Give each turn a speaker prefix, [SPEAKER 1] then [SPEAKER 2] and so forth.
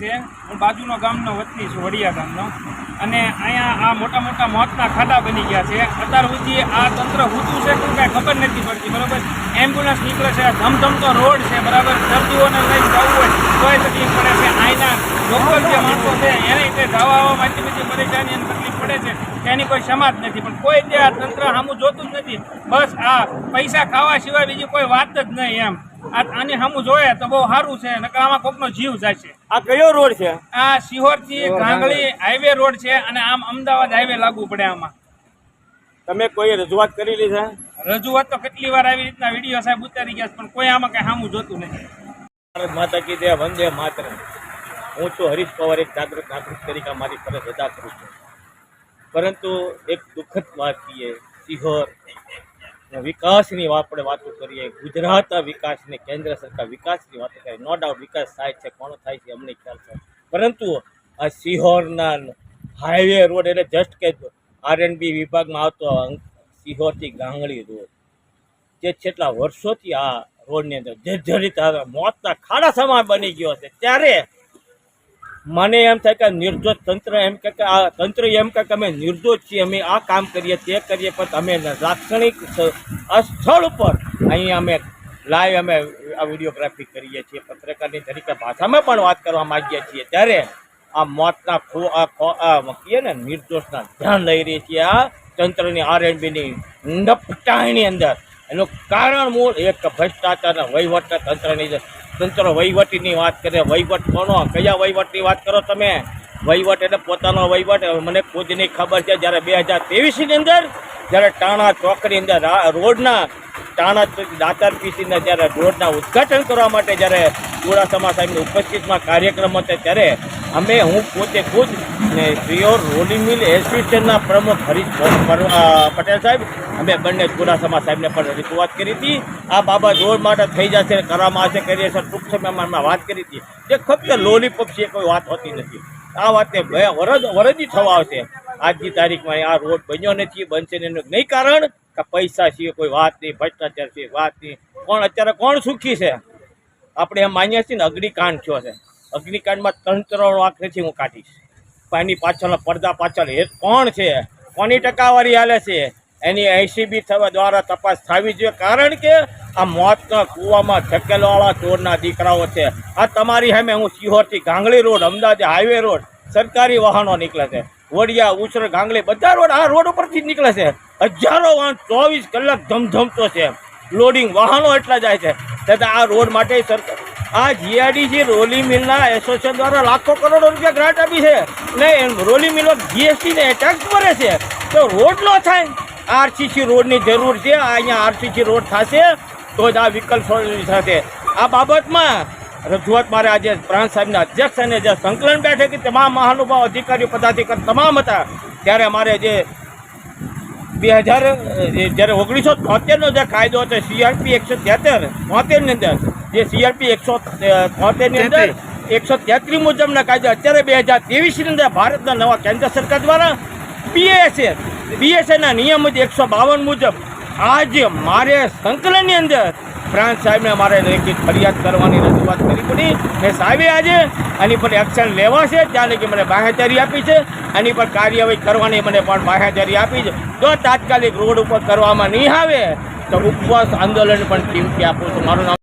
[SPEAKER 1] છે હું બાજુનો ગામનો વતની છું, વડિયા ગામનો, અને અહીંયા આ મોટા મોટા મોતના ખાડા બની ગયા છે. અત્યાર સુધી આ તંત્ર ઊંચું છે કોઈ કાંઈ ખબર નથી પડતી. બરાબર, એમ્બ્યુલન્સ નીકળે છે, ધમધમતો રોડ છે, બરાબર, દર્દીઓને લઈને જવું હોય તોય તકલીફ પડે છે. અહીંના લોકલ જે માણસો છે એને તે જવા આવવામાં એટલી બધી પરેશાની અને તકલીફ પડે છે એની કોઈ સમાજ નથી. પણ કોઈ તે આ તંત્ર સામું જોતું જ નથી. બસ આ પૈસા ખાવા સિવાય બીજી કોઈ વાત જ નહીં. એમ આની સામું જોઈએ તો બહુ સારું છે, નકર આમાં કોકનો જીવ જાય છે.
[SPEAKER 2] આ કયો રોડ છે?
[SPEAKER 1] આ સિહોર થી ગાંગળી હાઈવે રોડ છે અને આમ અમદાવાદ હાઈવે લાગુ પડે. આમાં
[SPEAKER 2] તમે કોઈ રજૂઆત કરેલી છે?
[SPEAKER 1] રજૂઆત તો કેટલી વાર આવી રીતના વિડીયો સાહેબ ઉતારી ગયા, પણ કોઈ આમાં કઈ સામું જોતું નથી.
[SPEAKER 2] ભારત માતા કી જય, વંદે માતરમ. હું છું હરીશ પવાર, એક જાગૃત નાગરિક તરીકે મારી ફરજ અદા કરું છું. પરંતુ એક દુઃખદ વાત કહીએ, સિહોર વિકાસની આપણે વાતો કરીએ, ગુજરાત વિકાસની, કેન્દ્ર સરકાર વિકાસની વાતો કરીએ. નો ડાઉટ વિકાસ થાય છે, કોણ થાય છે અમને ખ્યાલ છે. પરંતુ આ સિહોરના હાઈવે રોડ એટલે જસ્ટ કે R&B વિભાગમાં આવતો સિહોરથી ગાંગળી રોડ, જે છેલ્લા વર્ષોથી આ રોડની અંદર જર્જરિત મોતના ખાડા સમા બની ગયો છે. ત્યારે મને એમ થાય કે નિર્દોષ તંત્ર એમ કે આ તંત્ર એમ કે અમે નિર્દોષ છીએ, અમે આ કામ કરીએ તે કરીએ, પણ અમે લાક્ષણિક આ સ્થળ ઉપર અહીંયા અમે લાઈવ અમે આ વિડીયોગ્રાફી કરીએ છીએ, પત્રકારની તરીકે ભાષામાં પણ વાત કરવા માગીએ છીએ. ત્યારે આ મોતના કહીએ ને નિર્દોષના ધ્યાન લઈ રહી છીએ આ તંત્રની R&Bની નપટાઈની અંદર. એનું કારણ મૂળ એક ભ્રષ્ટાચારના વહીવટ તંત્રની તંત્ર વહીવટીની વાત કરે. વહીવટ કોનો? કયા વહીવટની વાત કરો તમે? વહીવટ એટલે પોતાનો વહીવટ. મને ખુદની ખબર છે, જ્યારે 2023ની અંદર જ્યારે ટાણા ચોકની અંદર રોડના ટાણા દાતાર પીસીના જ્યારે રોડના ઉદ્ઘાટન કરવા માટે જ્યારે ચુડાસમા સાહેબની ઉપસ્થિતમાં કાર્યક્રમ હતો, ત્યારે હું પોતે ખુદ ને સિહોર રોલિંગ મિલ એસોસિએશનના પ્રમુખ હરીશ પટેલ સાહેબ, અમે બંને ચુડાસમા સાહેબને પણ રજૂઆત કરી હતી. આ બાબત રોડ માટે થઈ જશે, કરવામાં આવશે, કરીએ છીએ. ટૂંક સમયમાં વાત કરી હતી. જે ફક્ત લોલીપોપ છે, કોઈ વાત હોતી નથી. આ વાતને વરદી થવા આવશે. આજની તારીખમાં આ રોડ બન્યો નથી, બનશે નહીં. કારણ કે પૈસા છે, કોઈ વાત નહીં. ભ્રષ્ટાચાર છે, વાત નહીં. અત્યારે કોણ સુખી છે? આપણે એમ માનીએ છીએ ને અગ્નિકાંડ થયો છે. અગ્નિકાંડમાં તંત્રનો વાંક નથી, હું કાઢીશ. પણ એની પાછળના પડદા પાછળ એ કોણ છે? કોની ટકાવારી હાલે છે? એની ACB થવા દ્વારા તપાસ થવી જોઈએ. કારણ કે આ મોતના કૂવામાં ધકેલવાળા ચોરના દીકરાઓ છે. આ તમારી સામે હું સિહોરથી ગાંગળી રોડ, અમદાવાદ હાઈવે રોડ, સરકારી વાહનો નીકળે છે. વડિયા, ઉછર, ગાંગળી બધા રોડ આ રોડ ઉપરથી જ નીકળે છે. હજારો વાહન 24 કલાક ધમધમતો છે. લોડિંગ વાહનો એટલા જાય છે. છતાં આ રોડ માટે સરકાર આ GIDC રોલિંગ મિલના એસોસિએશન દ્વારા લાખો કરોડો રૂપિયા ગ્રાન્ટ આપી છે ને રોલિંગ મિલો GST ને ટેક્સ ભરે છે. તો રોડ ન થાય, RCC રોડની જરૂર છે. અહીંયા RCC રોડ થશે તો જ આ વિકલ્પ થશે. આ બાબતમાં રજૂઆત મારે આજે પ્રાંત સાહેબના અધ્યક્ષ અને જે સંકલન બેઠક તમામ મહાનુભાવ અધિકારીઓ પદાધિકારી તમામ હતા, ત્યારે મારે જે 2000 જ્યારે 1973નો જે કાયદો હતો CRP 173 ની અંદર, જે CRP 173 ની અંદર 133 મુજબના કાયદા અત્યારે 2023ની અંદર ભારતના નવા કેન્દ્ર સરકાર દ્વારા BSA ના નિયમ 152 મુજબ આજે મારે સંકલનની અંદર પ્રાંત સાહેબને મારે લેખિત ફરિયાદ કરવાની રજૂઆત કરવી પડી. ને સાહેબે આજે આની પર એક્શન લેવાશે. ત્યાં લગી મને બાહેધરી આપી છે. આની પર કાર્યવાહી કરવાની મને પણ બાહેધરી આપી છે. જો તાત્કાલિક રોડ ઉપર કરવામાં નહીં આવે તો ઉપવાસ આંદોલન પણ ચીમકી આપું છું. મારું નામ